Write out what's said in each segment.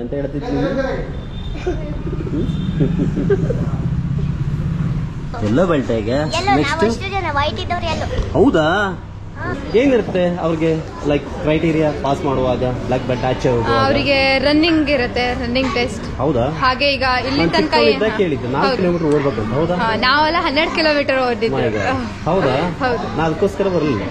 ಎಂತ ಹೇಳ್ತಿದ್ವಿ ಎಲ್ಲ ಬೆಲ್ಟ್ ಈಗ ನೆಕ್ಸ್ಟ್ ಹೌದಾ ಏನಿರುತ್ತೆ ಅವ್ರಿಗೆ ಲೈಕ್ ಕ್ರೈಟೀರಿಯಾ ಪಾಸ್ ಮಾಡುವಾಗ ಬ್ಲಾಕ್ ಬೆಲ್ಟ್ ಆಚೆ ಅವರಿಗೆ ರನ್ನಿಂಗ್ ಇರುತ್ತೆ ರನ್ನಿಂಗ್ ಟೆಸ್ಟ್ ಹೌದಾ ಹಾಗೆ ಈಗ ಇಲ್ಲಿ ತನಕ ಕೇಳಿದ್ದೆ 4 ಕಿಲೋಮೀಟರ್ ಓಡ್ಬೇಕಂತ ಹೌದಾ ನಾವೆಲ್ಲ 12 ಕಿಲೋಮೀಟರ್ ಓಡಿದ್ವಿ ಹೌದಾ ನಾ ಅದಕ್ಕೋಸ್ಕರ ಬರಲಿಲ್ಲ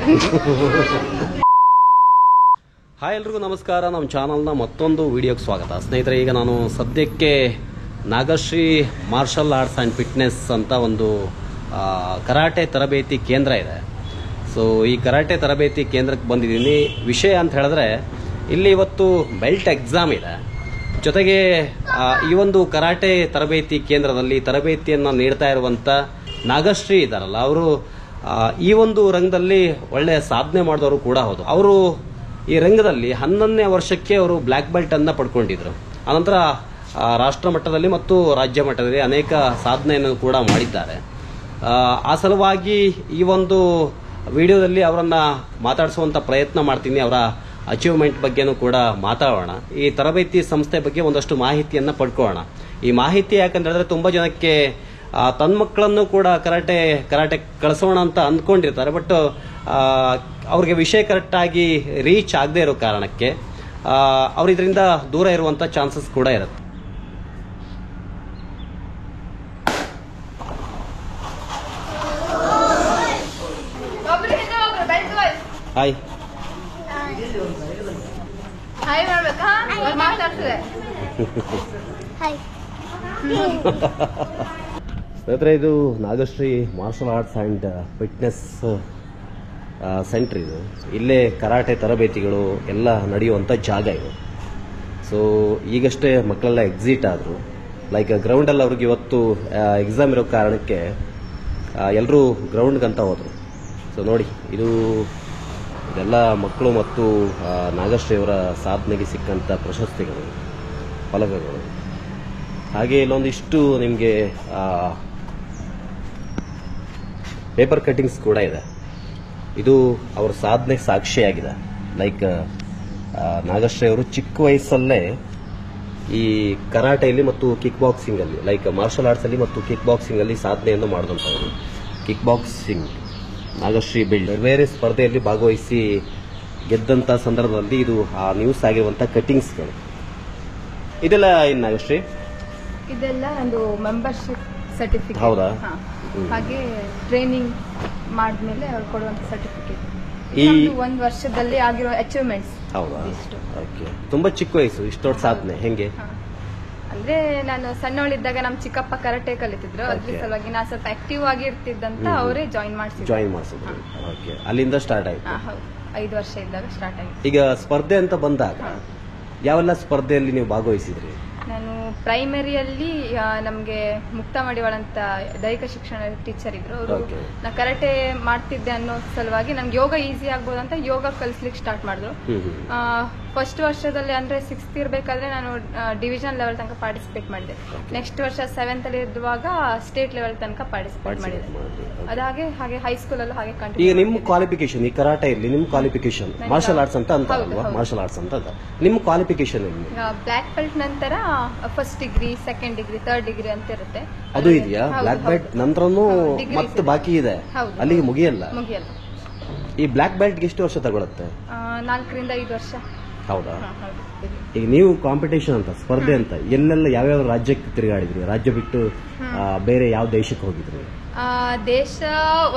ಹಾಯ್ ಎಲ್ರಿಗೂ ನಮಸ್ಕಾರ ನಮ್ಮ ಚಾನಲ್ನ ಮತ್ತೊಂದು ವಿಡಿಯೋಗೆ ಸ್ವಾಗತ ಸ್ನೇಹಿತರೆ ಈಗ ನಾನು ಸದ್ಯಕ್ಕೆ Nagashree martial arts and fitness ಅಂತ ಒಂದು ಕರಾಟೆ ತರಬೇತಿ ಕೇಂದ್ರ ಇದೆ ಸೊ ಈ ಕರಾಟೆ ತರಬೇತಿ ಕೇಂದ್ರಕ್ಕೆ ಬಂದಿದ್ದೀನಿ ವಿಷಯ ಅಂತ ಹೇಳಿದ್ರೆ ಇಲ್ಲಿ ಇವತ್ತು ಬೆಲ್ಟ್ ಎಕ್ಸಾಮ್ ಇದೆ ಜೊತೆಗೆ ಈ ಒಂದು ಕರಾಟೆ ತರಬೇತಿ ಕೇಂದ್ರದಲ್ಲಿ ತರಬೇತಿಯನ್ನು ನೀಡ್ತಾ ಇರುವಂಥ ನಾಗಶ್ರೀ ಇದ್ದಾರಲ್ಲ ಅವರು ಈ ಒಂದು ರಂಗದಲ್ಲಿ ಒಳ್ಳೆಯ ಸಾಧನೆ ಮಾಡಿದವರು ಕೂಡ ಹೌದು ಅವರು ಈ ರಂಗದಲ್ಲಿ 11ನೇ ವರ್ಷಕ್ಕೆ ಅವರು ಬ್ಲ್ಯಾಕ್ ಬೆಲ್ಟ್ ಅನ್ನ ಪಡ್ಕೊಂಡಿದ್ರು ಆನಂತರ ರಾಷ್ಟ್ರ ಮಟ್ಟದಲ್ಲಿ ಮತ್ತು ರಾಜ್ಯ ಮಟ್ಟದಲ್ಲಿ ಅನೇಕ ಸಾಧನೆಯನ್ನು ಕೂಡ ಮಾಡಿದ್ದಾರೆ ಆ ಸಲುವಾಗಿ ಈ ಒಂದು ವಿಡಿಯೋದಲ್ಲಿ ಅವರನ್ನ ಮಾತಾಡಿಸುವಂತ ಪ್ರಯತ್ನ ಮಾಡ್ತೀನಿ ಅವರ ಅಚೀವ್ಮೆಂಟ್ ಬಗ್ಗೆನೂ ಕೂಡ ಮಾತಾಡೋಣ ಈ ತರಬೇತಿ ಸಂಸ್ಥೆ ಬಗ್ಗೆ ಒಂದಷ್ಟು ಮಾಹಿತಿಯನ್ನು ಪಡ್ಕೊಳ್ಳೋಣ ಈ ಮಾಹಿತಿ ಯಾಕಂದ್ರೆ ತುಂಬಾ ಜನಕ್ಕೆ ತನ್ನ ಮಕ್ಕಳನ್ನು ಕೂಡ ಕರಾಟೆ ಕಳಿಸೋಣ ಅಂತ ಅಂದ್ಕೊಂಡಿರ್ತಾರೆ ಬಟ್ ಅವ್ರಿಗೆ ವಿಷಯ ಕರೆಕ್ಟಾಗಿ ರೀಚ್ ಆಗದೆ ಇರೋ ಕಾರಣಕ್ಕೆ ಅವ್ರು ಇದರಿಂದ ದೂರ ಇರುವಂತ ಚಾನ್ಸಸ್ ಕೂಡ ಇರುತ್ತೆ ಹಾಯ್ ಸ್ನೇಹಿತರೆ ಇದು Nagashree martial arts and fitness centre ಇದು ಇಲ್ಲೇ ಕರಾಟೆ ತರಬೇತಿಗಳು ಎಲ್ಲ ನಡೆಯುವಂಥ ಜಾಗ ಇದು ಸೊ ಈಗಷ್ಟೇ ಮಕ್ಕಳೆಲ್ಲ ಎಕ್ಸಿಟ್ ಆದರು ಲೈಕ್ ಗ್ರೌಂಡಲ್ಲಿ ಅವ್ರಿಗೆ ಇವತ್ತು ಎಕ್ಸಾಮ್ ಇರೋ ಕಾರಣಕ್ಕೆ ಎಲ್ಲರೂ ಗ್ರೌಂಡ್ಗಂತ ಹೋದರು ಸೊ ನೋಡಿ ಇದೆಲ್ಲ ಮಕ್ಕಳು ಮತ್ತು ನಾಗಶ್ರೀ ಅವರ ಸಾಧನೆಗೆ ಸಿಕ್ಕಂಥ ಪ್ರಶಸ್ತಿಗಳು ಫಲಕಗಳು ಹಾಗೆ ಇಲ್ಲೊಂದಿಷ್ಟು ನಿಮಗೆ ಪೇಪರ್ ಕಟ್ಟಿಂಗ್ಸ್ ಕೂಡ ಇದೆ ಇದು ಅವರ ಸಾಧನೆ ಸಾಕ್ಷಿಯಾಗಿದೆ ಲೈಕ್ ನಾಗಶ್ರೀ ಅವರು ಚಿಕ್ಕ ವಯಸ್ಸಲ್ಲೇ ಈ ಕರಾಟೆಯಲ್ಲಿ ಮತ್ತು ಕಿಕ್ ಬಾಕ್ಸಿಂಗ್ ಅಲ್ಲಿ ಲೈಕ್ ಮಾರ್ಷಲ್ ಆರ್ಟ್ಸ್ ಅಲ್ಲಿ ಮತ್ತು ಕಿಕ್ ಬಾಕ್ಸಿಂಗ್ ಅಲ್ಲಿ ಸಾಧನೆಯನ್ನು ಮಾಡಿದಂಥವರು ಕಿಕ್ ಬಾಕ್ಸಿಂಗ್ ನಾಗಶ್ರೀ ಬಿಲ್ಡ್ ಬೇರೆ ಸ್ಪರ್ಧೆಯಲ್ಲಿ ಭಾಗವಹಿಸಿ ಗೆದ್ದಂತ ಸಂದರ್ಭದಲ್ಲಿ ಇದು ಆ ನ್ಯೂಸ್ ಆಗಿರುವಂತಹ ಕಟ್ಟಿಂಗ್ಸ್ಗಳು ಇದೆಲ್ಲ ಏನು ನಾಗಶ್ರೀ ಇದೆಲ್ಲ ಒಂದು ಮೆಂಬರ್ಶಿಪ್ ಸರ್ಟಿಫಿಕೇಟ್ ಹೌದಾ ಹಾಗೆ ಟ್ರೈನಿಂಗ್ ಮಾಡಿದ್ಮೇಲೆ ಅವ್ರು ಕೊಡುವಂತ ಸರ್ಟಿಫಿಕೇಟ್ ಈ ಒಂದು ವರ್ಷದಲ್ಲಿ ಆಗಿರೋ ಅಚೀವ್ಮೆಂಟ್ಸ್ ಹೌದಾ ಓಕೆ ತುಂಬಾ ಚಿಕ್ಕ ವಯಸ್ಸು ಇಷ್ಟೊಂದು ಸಾಧನೆ ಹೆಂಗೆ ಅಂದ್ರೆ ನಾನು ಸಣ್ಣವಳಿದ್ದಾಗ ನಮ್ ಚಿಕ್ಕಪ್ಪ ಕರಾಟೆ ಕಲಿತಿದ್ರು ಅದ್ರ ಸಲುವಾಗಿ ನಾ ಸ್ವಲ್ಪ ಆಕ್ಟಿವ್ ಆಗಿ ಇರ್ತಿದ್ದಂತ ಅವರೇ ಜಾಯಿನ್ ಮಾಡಿಸಿದ್ರು ಓಕೆ ಅಲ್ಲಿಂದ ಸ್ಟಾರ್ಟ್ ಆಯ್ತು ಹೌದು 5 ವರ್ಷ ಇದ್ದಾಗ ಸ್ಟಾರ್ಟ್ ಆಯ್ತು ಈಗ ಸ್ಪರ್ಧೆ ಅಂತ ಬಂದಾಗ ಯಾವೆಲ್ಲ ಸ್ಪರ್ಧೆಯಲ್ಲಿ ನೀವು ಭಾಗವಹಿಸಿದ್ರಿ ನಾನು ಪ್ರೈಮರಿಯಲ್ಲಿ ನಮ್ಗೆ ಮುಕ್ತ ಮಡಿವಾಳ ಅಂತ ದೈಹಿಕ ಶಿಕ್ಷಣ ಟೀಚರ್ ಇದ್ರು ಅವರು ನಾ ಕರಾಟೆ ಮಾಡ್ತಿದ್ದೆ ಅನ್ನೋ ಸಲುವಾಗಿ ನನ್ಗೆ ಯೋಗ ಈಸಿ ಆಗ್ಬೋದು ಅಂತ ಯೋಗ ಕಲಿಸ್ಲಿಕ್ಕೆ ಸ್ಟಾರ್ಟ್ ಮಾಡಿದ್ರು ಫಸ್ಟ್ ವರ್ಷದಲ್ಲಿ ಅಂದ್ರೆ 6th ಇರ್ಬೇಕಾದ್ರೆ ನಾನು ಡಿವಿಷನ್ ಲೆವೆಲ್ ತನಕ ಪಾರ್ಟಿಸಿಪೇಟ್ ಮಾಡಿದೆ ನೆಕ್ಸ್ಟ್ ವರ್ಷ 7th ಅಲ್ಲಿ ಇರುವಾಗ ಸ್ಟೇಟ್ ಲೆವೆಲ್ ತನಕ ಪಾರ್ಟಿಸಿಪೇಟ್ ಮಾಡಿದೆ ಅದಾಗೆ ಹಾಗೆ ಹೈಸ್ಕೂಲ್ ಅಲ್ಲೂ ಹಾಗೆ ಕಂಟಿನ್ಯೂ. ಈಗ ನಿಮ್ಮ ಕ್ವಾಲಿಫಿಕೇಶನ್ ಈ ಕರಾಟೆ ಇರಲಿ ನಿಮ್ಮ ಕ್ವಾಲಿಫಿಕೇಶನ್ ಮಾರ್ಷಲ್ ಆರ್ಟ್ಸ್ ಅಂತ ಅಲ್ವಾ ಮಾರ್ಷಲ್ ಆರ್ಟ್ಸ್ ಅಂತ ನಿಮ್ಮ ಕ್ವಾಲಿಫಿಕೇಶನ್ ಬ್ಲಾಕ್ ಬೆಲ್ಟ್ ನಂತರ first degree second degree third degree ಅಂತ ಇರುತ್ತೆ ಅದು ಇದೆಯಾ ಬ್ಲಾಕ್ ಬೆಲ್ಟ್ ನಂತರನೂ ಮತ್ತೆ ಬಾಕಿ ಇದೆ ಅಲ್ಲಿಗೆ ಮುಗಿಯಲ್ಲ ಈ ಬ್ಲಾಕ್ ಬೆಲ್ಟ್ ಎಷ್ಟು ವರ್ಷ ತಗೊಳುತ್ತೆ 4 ರಿಂದ 5 ವರ್ಷ ಹೌದಾ ಈಗ ನೀವು ಕಾಂಪಿಟೇಷನ್ ಅಂತ ಸ್ಪರ್ಧೆ ಅಂತ ಎಲ್ಲೆಲ್ಲ ಯಾವ್ಯಾವ ರಾಜ್ಯಕ್ಕೆ ತಿರುಗಾಡಿದ್ರಿ ರಾಜ್ಯ ಬಿಟ್ಟು ಬೇರೆ ಯಾವ ದೇಶಕ್ಕೆ ಹೋಗಿದ್ರಿ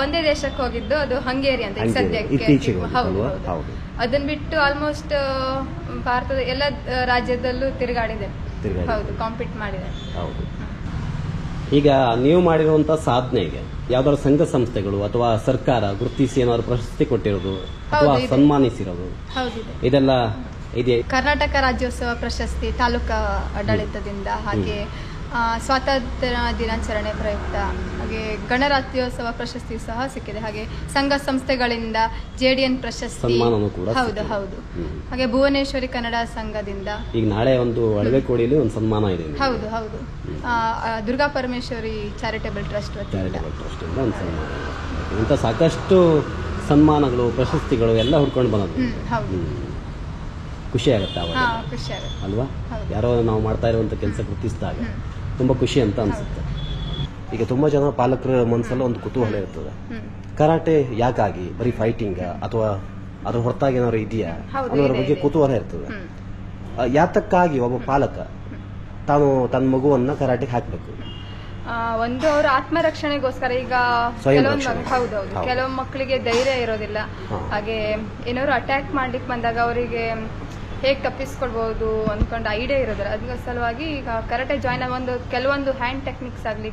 ಒಂದೇ ದೇಶಕ್ಕೆ ಹೋಗಿದ್ದು ಅದು ಹಂಗೇರಿ ಅಂತ ಇತ್ತೀಚೆಗೆ ಹೌದು ಅದನ್ನ ಬಿಟ್ಟು ಆಲ್ಮೋಸ್ಟ್ ಭಾರತದ ಎಲ್ಲ ರಾಜ್ಯದಲ್ಲೂ ತಿರುಗಾಡಿದೆ ಹೌದು ಕಾಂಪೀಟ್ ಮಾಡಿದೆ ಹೌದು ಈಗ ನೀವು ಮಾಡಿರುವಂತ ಸಾಧನೆಗೆ ಯಾವ್ದಾದ್ರು ಸಂಘ ಸಂಸ್ಥೆಗಳು ಅಥವಾ ಸರ್ಕಾರ ಗುರುತಿಸಿ ಏನಾದ್ರು ಪ್ರಶಸ್ತಿ ಕೊಟ್ಟಿರೋದು ಅಥವಾ ಸನ್ಮಾನಿಸಿರೋದು ಇದೆಲ್ಲ ಇದೆ ಕರ್ನಾಟಕ ರಾಜ್ಯೋತ್ಸವ ಪ್ರಶಸ್ತಿ ತಾಲೂಕಾ ಆಡಳಿತದಿಂದ ಹಾಗೆ ಸ್ವಾತಂತ್ರ್ಯ ದಿನಾಚರಣೆ ಪ್ರಯುಕ್ತ ಹಾಗೆ ಗಣರಾಜ್ಯೋತ್ಸವ ಪ್ರಶಸ್ತಿ ಸಹ ಸಿಕ್ಕಿದೆ ಹಾಗೆ ಸಂಘ ಸಂಸ್ಥೆಗಳಿಂದ JDN ಪ್ರಶಸ್ತಿ ಹೌದು ಹಾಗೆ ಭುವನೇಶ್ವರಿ ಕನ್ನಡ ಸಂಘದಿಂದ ಈಗ ನಾಳೆ ಒಂದು ಅಳವೆಕೋಡಿಯಲ್ಲಿ ಒಂದು ಸನ್ಮಾನ ಇದೆ ಹೌದು ದುರ್ಗಾ ಪರಮೇಶ್ವರಿ ಚಾರಿಟೇಬಲ್ ಟ್ರಸ್ಟ್ ಒಂದು ಸನ್ಮಾನ ಇಂಥ ಸಾಕಷ್ಟು ಸನ್ಮಾನಗಳು ಪ್ರಶಸ್ತಿಗಳು ಎಲ್ಲ ಹುಡ್ಕೊಂಡು ಬಂದದ್ದು ಖುಷಿ ಆಗುತ್ತೆ ಅವಾಗ ಹಾ ಖುಷಿ ಆಗುತ್ತೆ. ಅಲ್ವಾ? ಹೌದು. ಯಾರೋ ನಾವು ಮಾಡ್ತಾ ಇರುವಂತ ಕೆಲಸ ಗುರುತಿಸಿದಾಗ ತುಂಬಾ ಖುಷಿ ಅಂತ ಅನ್ಸುತ್ತೆ. ಈಗ ತುಂಬಾ ಜನ ಪಾಲಕರ ಮನಸ್ಸಲ್ಲಿ ಒಂದು ಕುತೂಹಲ ಇರ್ತದೆ, ಕರಾಟೆ ಯಾಕಾಗಿ ಬರೀ ಫೈಟಿಂಗ್ ಅಥವಾ ಅದ್ರ ಹೊರತಾಗಿ ಏನಾದ್ರು ಇದೆಯಾ ಅನ್ನೋದ್ರ ಬಗ್ಗೆ ಕುತೂಹಲ ಇರ್ತದೆ. ಯಾತಕ್ಕಾಗಿ ಒಬ್ಬ ಪಾಲಕ ತಾನು ತನ್ನ ಮಗುವನ್ನ ಕರಾಟೆಗೆ ಹಾಕ್ಬೇಕು? ಒಂದು ಅವ್ರ ಆತ್ಮರಕ್ಷಣೆಗೋಸ್ಕರ. ಈಗ ಹೌದೌದು, ಕೆಲವು ಮಕ್ಕಳಿಗೆ ಧೈರ್ಯ ಇರೋದಿಲ್ಲ, ಹಾಗೆ ಏನಾದ್ರು ಅಟ್ಯಾಕ್ ಮಾಡ್ಲಿಕ್ಕೆ ಬಂದಾಗ ಅವರಿಗೆ ಹೇಗೆ ತಪ್ಪಿಸ್ಕೊಳ್ಬಹುದು ಅನ್ಕೊಂಡು ಐಡಿಯಾ ಇರೋದಿಲ್ಲ. ಅದ್ರ ಸಲುವಾಗಿ ಈಗ ಕರಾಟೆ ಜಾಯ್ನ್ ಆಗಿ ಕೆಲವೊಂದು ಹ್ಯಾಂಡ್ ಟೆಕ್ನಿಕ್ಸ್ ಆಗ್ಲಿ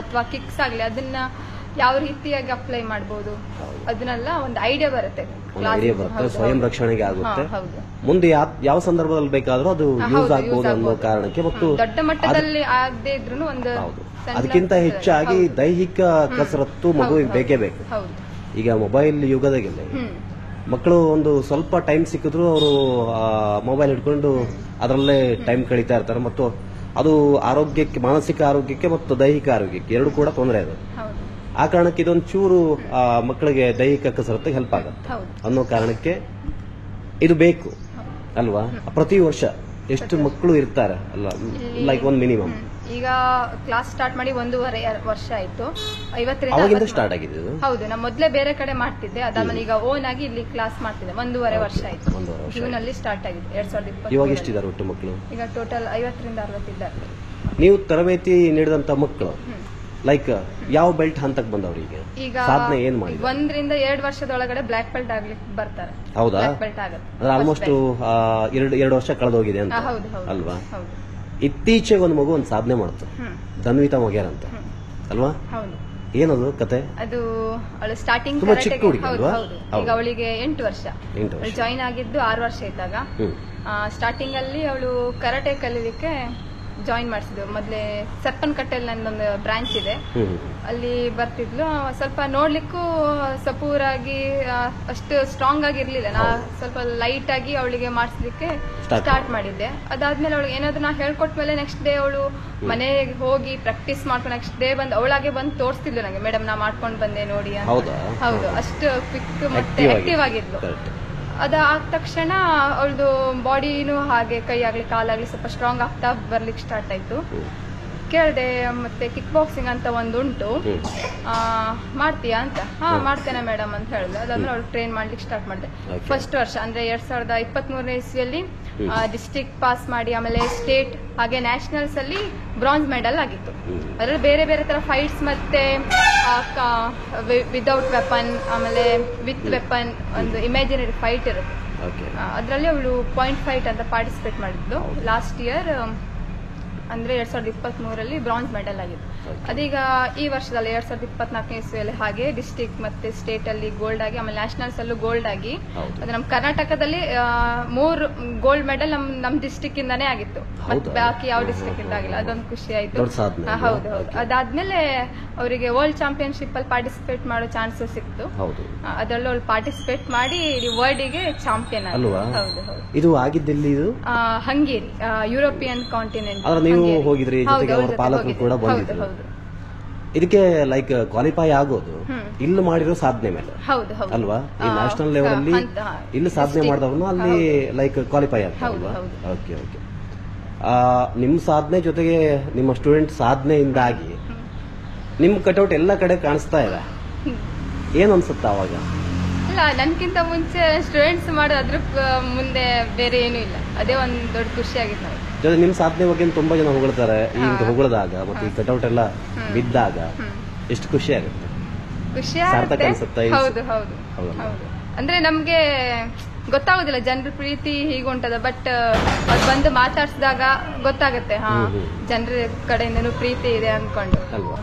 ಅಥವಾ ಕಿಕ್ಸ್ ಆಗ್ಲಿ ಅದನ್ನ ಯಾವ ರೀತಿಯಾಗಿ ಅಪ್ಲೈ ಮಾಡಬಹುದು ಅದನ್ನೆಲ್ಲ ಒಂದು ಐಡಿಯಾ ಬರುತ್ತೆ. ಸ್ವಯಂ ರಕ್ಷಣೆಗೆ ಆಗುತ್ತೆ, ಮುಂದೆ ಯಾವ ಸಂದರ್ಭದಲ್ಲಿ ಬೇಕಾದ್ರೂ ಅದು ಯೂಸ್ ಆಗಬಹುದು ಅನ್ನೋ ಕಾರಣಕ್ಕೆ. ಮತ್ತು ದೊಡ್ಡ ಮಟ್ಟದಲ್ಲಿ ಆಗದೆ ಇದ್ರು ಒಂದು ಅದಕ್ಕಿಂತ ಹೆಚ್ಚಾಗಿ ದೈಹಿಕ ಕಸರತ್ತು ಮಗುವಿಗೆ ಬೇಕೇ ಬೇಕು. ಈಗ ಮೊಬೈಲ್ ಯುಗದಾಗೆಲ್ಲ ಮಕ್ಕಳು ಒಂದು ಸ್ವಲ್ಪ ಟೈಮ್ ಸಿಕ್ಕಿದ್ರು ಅವರು ಮೊಬೈಲ್ ಹಿಡ್ಕೊಂಡು ಅದರಲ್ಲೇ ಟೈಮ್ ಕಳೀತಾ ಇರ್ತಾರೆ. ಮತ್ತು ಅದು ಆರೋಗ್ಯಕ್ಕೆ, ಮಾನಸಿಕ ಆರೋಗ್ಯಕ್ಕೆ ಮತ್ತು ದೈಹಿಕ ಆರೋಗ್ಯಕ್ಕೆ ಎರಡು ಕೂಡ ತೊಂದರೆ ಇದೆ. ಆ ಕಾರಣಕ್ಕೆ ಇದೊಂದು ಚೂರು ಮಕ್ಕಳಿಗೆ ದೈಹಿಕ ಕಸರತ್ತಿಗೆ ಹೆಲ್ಪ್ ಆಗುತ್ತೆ ಅನ್ನೋ ಕಾರಣಕ್ಕೆ ಇದು ಬೇಕು ಅಲ್ವಾ? ಪ್ರತಿ ವರ್ಷ ಎಷ್ಟು ಮಕ್ಕಳು ಇರ್ತಾರೆ ಅಲ್ಲ, ಲೈಕ್ ಒಂದು ಮಿನಿಮಮ್? ಈಗ ಕ್ಲಾಸ್ ಸ್ಟಾರ್ಟ್ ಮಾಡಿ 1.5 ವರ್ಷ ಆಯ್ತು. 50ರಿಂದ ಸ್ಟಾರ್ಟ್ ಆಗಿದೆ. ಹೌದು, ನಾ ಮೊದ್ಲೇ ಬೇರೆ ಕಡೆ ಮಾಡ್ತಿದ್ದೆ, ಅದಾದ್ಮೇಲೆ ಈಗ ಓನ್ ಆಗಿ ಇಲ್ಲಿ ಕ್ಲಾಸ್ ಮಾಡ್ತಿದ್ದೆ. 1.5 ವರ್ಷ ಆಯ್ತು. ಜೂನ್ ಅಲ್ಲಿ ಸ್ಟಾರ್ಟ್ ಆಗಿದೆ 2020. ಇವಾಗ ಎಷ್ಟಿದ್ದಾರೆ ಒಟ್ಟು ಮಕ್ಕಳು? ಈಗ ಟೋಟಲ್ 50ರಿಂದ 60 ಇದ್ದಾರೆ. ನೀವು ತರಬೇತಿ ನೀಡಿದಂತ ಮಕ್ಕಳು ಲೈಕ್ ಯಾವ ಬೆಲ್ಟ್ ಹಂತಕ್ಕೆ ಬಂದವ್ರು? ಈಗ ಸಾಧನೆ ಏನ್ ಮಾಡಿ 1 ರಿಂದ 2 ವರ್ಷದೊಳಗಡೆ ಬ್ಲಾಕ್ ಬೆಲ್ಟ್ ಆಗ್ಲಿಕ್ಕೆ ಬರ್ತಾರೆ. ಹೌದಾ? ಬೆಲ್ಟ್ ಆಗುತ್ತೆ. ಆಲ್ಮೋಸ್ಟ್ 2 ವರ್ಷ ಕಳೆದೋಗಿದೆ ಅಂತ ಅಲ್ವಾ? ಇತ್ತೀಚೆಗೆ ಒಂದು ಮಗು ಒಂದು ಸಾಧನೆ ಮಾಡ್ತು, ಧನ್ವಿತಾ ಮೊಗೇರ್ ಅಂತ ಅಲ್ವಾ? ಏನದು ಕತೆ? ಅದು ಅವಳು ಸ್ಟಾರ್ಟಿಂಗ್ ಈಗ ಅವಳಿಗೆ 8 ವರ್ಷ, ಜಾಯಿನ್ ಆಗಿದ್ದು 6 ವರ್ಷ ಇದ್ದಾಗ. ಸ್ಟಾರ್ಟಿಂಗ್ ಅಲ್ಲಿ ಅವಳು ಕರಾಟೆ ಕಲೀಲಿಕ್ಕೆ ಜಾಯಿನ್ ಮಾಡಿಸಿದ್ವು. ಮೊದ್ಲೇ ಸರ್ಪನ್ಕಟ್ಟೆಲ್ ನಂದೊಂದು ಬ್ರಾಂಚ್ ಇದೆ, ಅಲ್ಲಿ ಬರ್ತಿದ್ಲು. ಸ್ವಲ್ಪ ನೋಡ್ಲಿಕ್ಕೂ ಸಪೂರಾಗಿ ಅಷ್ಟು ಸ್ಟ್ರಾಂಗ್ ಆಗಿ ಇರ್ಲಿಲ್ಲ. ನಾ ಸ್ವಲ್ಪ ಲೈಟ್ ಆಗಿ ಅವಳಿಗೆ ಮಾಡಿಸ್ಲಿಕ್ಕೆ ಸ್ಟಾರ್ಟ್ ಮಾಡಿದ್ದೆ. ಅದಾದ್ಮೇಲೆ ಅವಳಿಗೆ ಏನಾದ್ರು ನಾ ಹೇಳ್ಕೊಟ್ಮೇಲೆ ನೆಕ್ಸ್ಟ್ ಡೇ ಅವಳು ಮನೆಗೆ ಹೋಗಿ ಪ್ರಾಕ್ಟೀಸ್ ಮಾಡ್ಕೊಂಡು ನೆಕ್ಸ್ಟ್ ಡೇ ಬಂದು ಅವಳಾಗೆ ಬಂದು ತೋರಿಸ್ತಿದ್ಲು ನಂಗೆ, ಮೇಡಮ್ ನಾ ಮಾಡ್ಕೊಂಡು ಬಂದೆ ನೋಡಿ ಅಂತ. ಹೌದು, ಅಷ್ಟು ಕ್ವಿಕ್ ಮತ್ತೆ ಆಕ್ಟಿವ್ ಆಗಿದ್ಲು. ಅದಾದ ತಕ್ಷಣ ಅವಳದು ಬಾಡಿನೂ ಹಾಗೆ, ಕೈ ಆಗ್ಲಿ ಕಾಲಾಗ್ಲಿ ಸ್ವಲ್ಪ ಸ್ಟ್ರಾಂಗ್ ಆಗ್ತಾ ಬರ್ಲಿಕ್ಕೆ ಸ್ಟಾರ್ಟ್ ಆಯ್ತು. ಕೇಳಿದೆ, ಮತ್ತೆ ಕಿಕ್ ಬಾಕ್ಸಿಂಗ್ ಅಂತ ಒಂದುಂಟು, ಮಾಡ್ತೀಯಾ ಅಂತ. ಮಾಡ್ತೇನೆ ಮೇಡಮ್ ಅಂತ ಹೇಳಿದೆ. ಅದಾದ್ಮೇಲೆ ಅವಳು ಟ್ರೈನ್ ಮಾಡ್ಲಿಕ್ಕೆ ಸ್ಟಾರ್ಟ್ ಮಾಡಿದೆ. ಫಸ್ಟ್ ವರ್ಷ ಅಂದ್ರೆ 2023ನೇ ಇಸ್ವಿಯಲ್ಲಿ ಡಿಸ್ಟ್ರಿಕ್ಟ್ ಪಾಸ್ ಮಾಡಿ, ಆಮೇಲೆ ಸ್ಟೇಟ್ ಹಾಗೆ ನ್ಯಾಷನಲ್ಸ್ ಅಲ್ಲಿ ಬ್ರಾಂಜ್ ಮೆಡಲ್ ಆಗಿತ್ತು. ಅದರಲ್ಲಿ ಬೇರೆ ಬೇರೆ ತರ ಫೈಟ್ಸ್, ಮತ್ತೆ ವಿದೌಟ್ ವೆಪನ್, ಆಮೇಲೆ ವಿತ್ ವೆಪನ್, ಒಂದು ಇಮ್ಯಾಜಿನರಿ ಫೈಟ್ ಇರುತ್ತೆ. ಅದರಲ್ಲಿ ಅವಳು ಪಾಯಿಂಟ್ ಫೈಟ್ ಅಂತ ಪಾರ್ಟಿಸಿಪೇಟ್ ಮಾಡಿದ್ಲು. ಲಾಸ್ಟ್ ಇಯರ್ ಅಂದ್ರೆ 2023ರಲ್ಲಿ ಬ್ರಾಂಜ್ ಮೆಡಲ್ ಆಗಿತ್ತು. ಅದೀಗ ಈ ವರ್ಷದಲ್ಲಿ 2024ನೇ ಇಸ್ವಿಯಲ್ಲಿ ಹಾಗೆ ಡಿಸ್ಟ್ರಿಕ್ಟ್ ಮತ್ತೆ ಸ್ಟೇಟ್ ಅಲ್ಲಿ ಗೋಲ್ಡ್ ಆಗಿ, ಆಮೇಲೆ ನ್ಯಾಷನಲ್ಸ್ ಅಲ್ಲೂ ಗೋಲ್ಡ್ ಆಗಿ, ಅದು ನಮ್ಮ ಕರ್ನಾಟಕದಲ್ಲಿ 3 ಗೋಲ್ಡ್ ಮೆಡಲ್ ನಮ್ ಡಿಸ್ಟ್ರಿಕ್ಟ್ ಇಂದಾನೇ ಆಗಿತ್ತು. ಮತ್ತೆ ಬಾಕಿ ಯಾವ ಡಿಸ್ಟ್ರಿಕ್ಟ್ ಇಂದ ಆಗಿಲ್ಲ. ಅದೊಂದು ಖುಷಿ ಆಯ್ತು. ಹೌದು. ಅದಾದ್ಮೇಲೆ ಅವರಿಗೆ ವರ್ಲ್ಡ್ ಚಾಂಪಿಯನ್ಶಿಪ್ ಅಲ್ಲಿ ಪಾರ್ಟಿಸಿಪೇಟ್ ಮಾಡೋ ಚಾನ್ಸ್ ಸಿಕ್ತು. ಅದರಲ್ಲೂ ಅವಳು ಪಾರ್ಟಿಸಿಪೇಟ್ ಮಾಡಿ ವರ್ಲ್ಡಿಗೆ ಚಾಂಪಿಯನ್ ಆದ್ರು. ಹೌದು. ಇದು ಆಗಿದ್ದಲ್ಲಿ ಹಂಗೇರಿ, ಯುರೋಪಿಯನ್ ಕಾಂಟಿನೆಂಟ್. ಹೋಗಿದ್ರಿ, ಜೊತೆಗೆ ಅವರ ಪಾಲಕರು ಕೂಡ ಬಂದಿದ್ರು. ಇದಕ್ಕೆ ಲೈಕ್ ಕ್ವಾಲಿಫೈ ಆಗೋದು ಇಲ್ಲಿ ಮಾಡಿರೋ ಸಾಧನೆ ಮೇಲೆ ಅಲ್ವಾ? ಈ ನ್ಯಾಷನಲ್ ಲೆವೆಲ್ ಅಲ್ಲಿ ಇಲ್ಲಿ ಸಾಧನೆ ಮಾಡಿದವ್ರನ್ನ ಅಲ್ಲಿ ಲೈಕ್ ಕ್ವಾಲಿಫೈ ಆಗ್ತಾರಲ್ವಾ? ಓಕೆ. ನಿಮ್ ಸಾಧನೆ ಜೊತೆಗೆ ನಿಮ್ಮ ಸ್ಟೂಡೆಂಟ್ ಸಾಧನೆಯಿಂದಾಗಿ ನಿಮ್ ಕಟೌಟ್ ಎಲ್ಲ ಕಡೆ ಕಾಣಿಸ್ತಾ ಇದೆ. ಏನ್ ಅನ್ಸುತ್ತ ಅವಾಗ? ಇಲ್ಲ, ನನ್ಕಿಂತ ಮುಂಚೆ ಸ್ಟೂಡೆಂಟ್ಸ್ ಮಾಡೋದ್ರ ಮುಂದೆ ಬೇರೆ ಏನೂ ಇಲ್ಲ. ಅದೇ ಒಂದ್ ದೊಡ್ಡ ಖುಷಿ ಆಗಿತ್ತು ನಾವು. ಜೊತೆ ನಿಮ್ ಸಾಧನೆ ಬಗ್ಗೆ ತುಂಬಾ ಜನ ಹೊಗಳ್ತಾರೆ. ಈಗ ಹೊಗಳದಾಗ ಮತ್ತೆ ಈ ಕಟೌಟ್ ಎಲ್ಲ ಬಿದ್ದಾಗ ಎಷ್ಟು ಖುಷಿ ಆಗುತ್ತೆ? ಖುಷಿ ಆಗುತ್ತೆ. ಹೌದು. ಅಂದ್ರೆ ನಮ್ಗೆ ಗೊತ್ತಾಗೋದಿಲ್ಲ ಜನರ ಪ್ರೀತಿ ಹೀಗುಂಟದ, ಬಟ್ ಅದು ಬಂದು ಮಾತಾಡ್ಸಿದಾಗ ಗೊತ್ತಾಗತ್ತೆ, ಜನರ ಕಡೆಯಿಂದನೂ ಪ್ರೀತಿ ಇದೆ ಅನ್ಕೊಂಡು ಅಲ್ವಾ?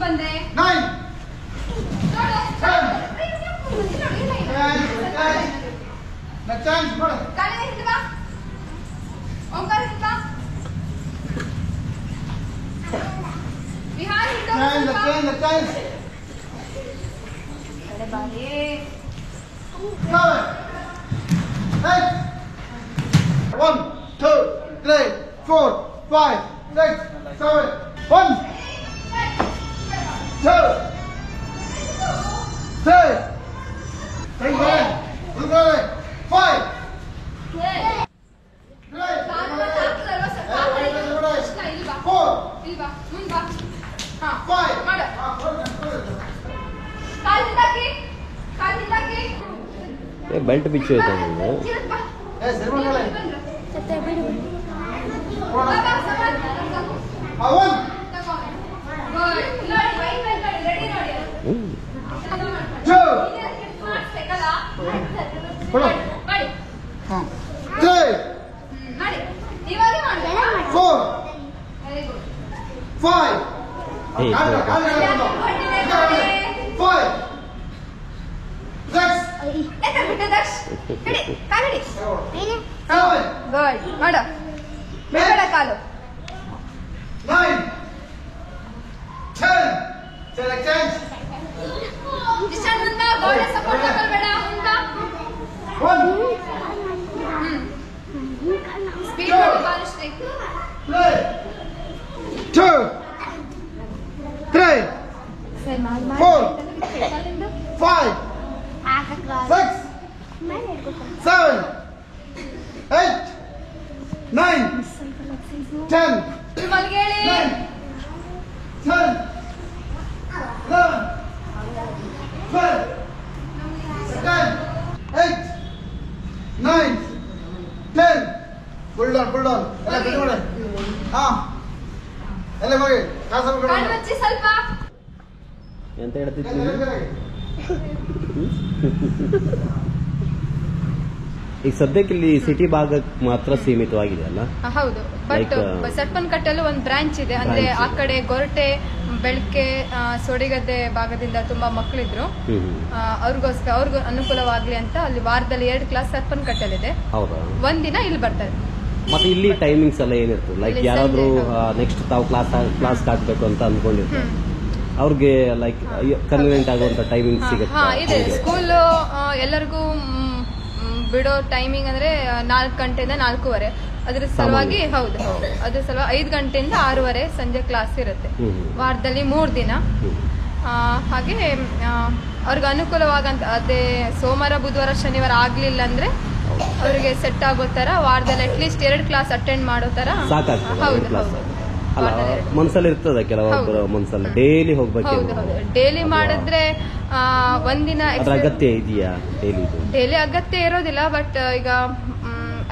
ಬಂದೆ One, two, three, four, five, six, seven, one. 2, 3. Take it. Look at it. 5. Great. 4. 5. Belt ಬಿಚ್ಚು ಆಯ್ತಾ ನಿಮ್ಗೆ? Yes, everyone. ಎಂತ ಹೇಳ್ತಿದ್ವಿ? ಈಗ ಸದ್ಯಕ್ಕೆ ಇಲ್ಲಿ ಸಿಟಿ ಭಾಗಕ್ಕೆ ಮಾತ್ರ ಸೀಮಿತವಾಗಿದೆ ಅಲ್ಲ? ಹೌದು, ಬಟ್ ಸಟ್ಪನ್ಕಟ್ಟಲ್ಲೂ ಒಂದು ಬ್ರಾಂಚ್ ಇದೆ. ಅಂದ್ರೆ ಆ ಕಡೆ ಗೊರಟೆ, ಬೆಳಕೆ, ಸೋಡಿಗದ್ದೆ ಭಾಗದಿಂದ ತುಂಬಾ ಮಕ್ಕಳಿದ್ರು. ಅವ್ರಿಗೂ ಅನುಕೂಲವಾಗ್ಲಿ ಅಂತ ಅಲ್ಲಿ ವಾರದಲ್ಲಿ 2 ಕ್ಲಾಸ್ ಸಟ್ಪನ್ಕಟ್ಟಲ್ಲಿದೆ. ಒಂದಿನ ಇಲ್ಲಿ ಬರ್ತಾರೆ. ಮತ್ತೆ ಇಲ್ಲಿ ಟೈಮಿಂಗ್ಸ್ ಎಲ್ಲ ಏನಿರ್ತದೆ? ಲೈಕ್ ಯಾರಾದ್ರೂ ನೆಕ್ಸ್ಟ್ ತಾವು ಕ್ಲಾಸ್ ಹಾಕ್ಬೇಕು ಅಂತ ಅನ್ಕೊಂಡಿರ್ತಾರೆ, ಅವ್ರಿಗೆ ಲೈಕ್ ಕನ್ವೀನಿಯಂಟ್ ಆಗುವಂತ ಟೈಮಿಂಗ್ ಸಿಗುತ್ತೆ? ಇದೆ. ಸ್ಕೂಲ್ ಎಲ್ಲರಿಗೂ ಬಿಡೋ ಟೈಮಿಂಗ್ ಅಂದ್ರೆ 4 ಗಂಟೆಯಿಂದ 4:15. ಅದ್ರ ಸಲುವಾಗಿ ಅದ್ರ ಸಲುವಾಗಿ 5 ಗಂಟೆಯಿಂದ 6:30 ಸಂಜೆ ಕ್ಲಾಸ್ ಇರುತ್ತೆ. ವಾರದಲ್ಲಿ 3 ದಿನ. ಹಾಗೆ ಅವ್ರಿಗೆ ಅನುಕೂಲವಾಗಂತ ಅದೇ ಸೋಮವಾರ, ಬುಧವಾರ, ಶನಿವಾರ ಆಗ್ಲಿಲ್ಲ ಅಂದ್ರೆ ಅವ್ರಿಗೆ ಸೆಟ್ ಆಗೋ ತರ ವಾರದಲ್ಲಿ ಅಟ್ಲೀಸ್ಟ್ 2 ಕ್ಲಾಸ್ ಅಟೆಂಡ್ ಮಾಡೋ ತರ. ಮನ್ಸಲ್ಲಿ ಇರ್ತದ ಕೆಲವೊಬ್ಬರು ಮನ್ಸಲ್ಲಿ ಡೈಲಿ ಹೋಗ್ಬೇಕು. ಡೈಲಿ ಮಾಡಿದ್ರೆ ಒಂದಿನ ಅಗತ್ಯ ಇದೆಯಾ? ಡೈಲಿ ಅಗತ್ಯ ಇರೋದಿಲ್ಲ. ಬಟ್ ಈಗ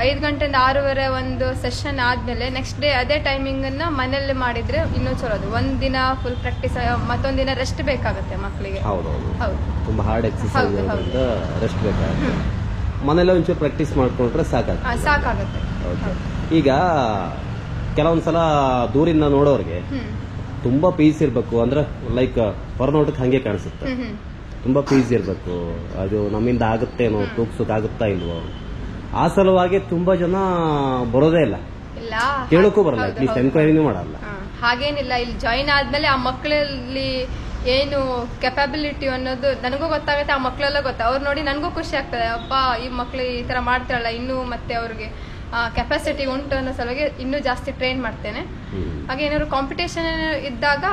5 ಗಂಟೆಯಿಂದ 6:30 ಒಂದು ಸೆಷನ್ ಆದ್ಮೇಲೆ ನೆಕ್ಸ್ಟ್ ಡೇ ಅದೇ ಟೈಮಿಂಗ್ ಅನ್ನ ಮನೇಲಿ ಮಾಡಿದ್ರೆ ಇನ್ನೂ ಚಲೋ. ಒಂದಿನ ಫುಲ್ ಪ್ರಾಕ್ಟೀಸ್, ಮತ್ತೊಂದಿನ ರೆಸ್ಟ್ ಬೇಕಾಗುತ್ತೆ ಮಕ್ಕಳಿಗೆ. ಹೌದು, ತುಂಬಾ ಹಾರ್ಡ್ ಎಕ್ಸರ್ಸೈಸ್, ರೆಸ್ಟ್ ಬೇಕಾಗುತ್ತೆ. ಮನೇಲಿ ಒಂಚೂರು ಪ್ರಾಕ್ಟೀಸ್ ಮಾಡ್ಕೊಂಡ್ರೆ ಸಾಕಾಗುತ್ತೆ. ಈಗ ಕೆಲವೊಂದ್ಸಲ ದೂರಿಂದ ನೋಡೋರ್ಗೆ ತುಂಬಾ ಪೀಸ್ ಇರ್ಬೇಕು, ಅಂದ್ರೆ ಲೈಕ್ ಹೊರನೋಟಕ್ಕೆ ಹಂಗೆ ಕಾಣಿಸುತ್ತೆ. ತುಂಬಾ ಪೀಸ್ ಇರ್ಬೇಕು, ಅದು ನಮ್ಮಿಂದ ಆಗುತ್ತೇನೋ, ತೂಗ್ಸೋಕಾಗುತ್ತಾ ಇಲ್ವೋ, ಆ ಸಲುವಾಗಿ ತುಂಬಾ ಜನ ಬರೋದೇ ಇಲ್ಲ, ಕೇಳೋಕ್ಕೂ ಬರಲ್ಲ, ಅಟ್ಲೀಸ್ಟ್ ಎನ್ಕ್ವೈರಿನೂ ಮಾಡಲ್ಲ. ಹಾಗೇನಿಲ್ಲ. ಇಲ್ಲಿ ಜಾಯಿನ್ ಆದ್ಮೇಲೆ ಆ ಮಕ್ಕಳಲ್ಲಿ ಏನು ಕೆಪಾಬಿಲಿಟಿ ಅನ್ನೋದು ನನಗೂ ಗೊತ್ತಾಗುತ್ತೆ, ಆ ಮಕ್ಕಳೆಲ್ಲ ಅವ್ರು ನೋಡಿ ನನಗೂ ಖುಷಿ ಆಗ್ತದೆ. ಅಪ್ಪ, ಈ ಮಕ್ಳು ಈ ತರ ಮಾಡ್ತಾರಲ್ಲ, ಇನ್ನೂ ಮತ್ತೆ ಅವ್ರಿಗೆ ಕೆಪಾಸಿಟಿ ಉಂಟು ಅನ್ನೋ ಸಲುವಾಗಿ ಇನ್ನೂ ಜಾಸ್ತಿ ಟ್ರೈನ್ ಮಾಡ್ತೇನೆ. ಹಾಗೆ ಏನಾದ್ರು ಕಾಂಪಿಟೇಷನ್ ಇದ್ದಾಗ